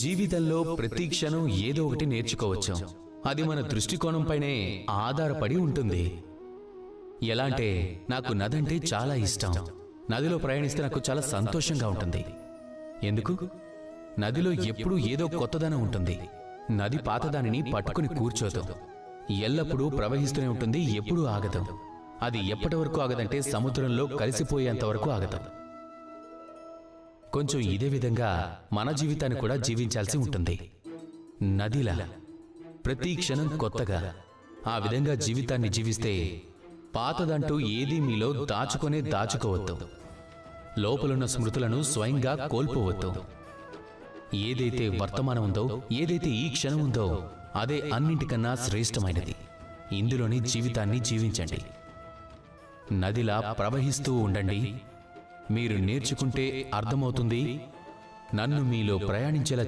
జీవితంలో ప్రతి క్షణం ఏదో ఒకటి నేర్చుకోవచ్చు. అది మన దృష్టికోణంపైనే ఆధారపడి ఉంటుంది. ఎలా అంటే, నాకు నదంటే చాలా ఇష్టం. నదిలో ప్రయాణిస్తే నాకు చాలా సంతోషంగా ఉంటుంది. ఎందుకు? నదిలో ఎప్పుడూ ఏదో కొత్తదనం ఉంటుంది. నది పాతదానిని పట్టుకుని కూర్చోదు. ఎల్లప్పుడూ ప్రవహిస్తూనే ఉంటుంది, ఎప్పుడూ ఆగదు. అది ఎప్పటి వరకు ఆగదంటే సముద్రంలో కలిసిపోయేంత వరకు ఆగదు. కొంచెం ఇదే విధంగా మన జీవితాన్ని కూడా జీవించాల్సి ఉంటుంది. నదిలా ప్రతి క్షణం కొత్తగా ఆ విధంగా జీవితాన్ని జీవిస్తే పాతదంటూ ఏదీ మీలో దాచుకోవద్దు. లోపలున్న స్మృతులను స్వయంగా కోల్పోవద్దు. ఏదైతే వర్తమానం ఉందో, ఏదైతే ఈ క్షణం ఉందో, అదే అన్నింటికన్నా శ్రేష్టమైనది. ఇందులోని జీవితాన్ని జీవించండి. నదిలా ప్రవహిస్తూ ఉండండి. మీరు నేర్చుకుంటే అర్థమవుతుంది. నన్ను మీలో ప్రయాణించేలా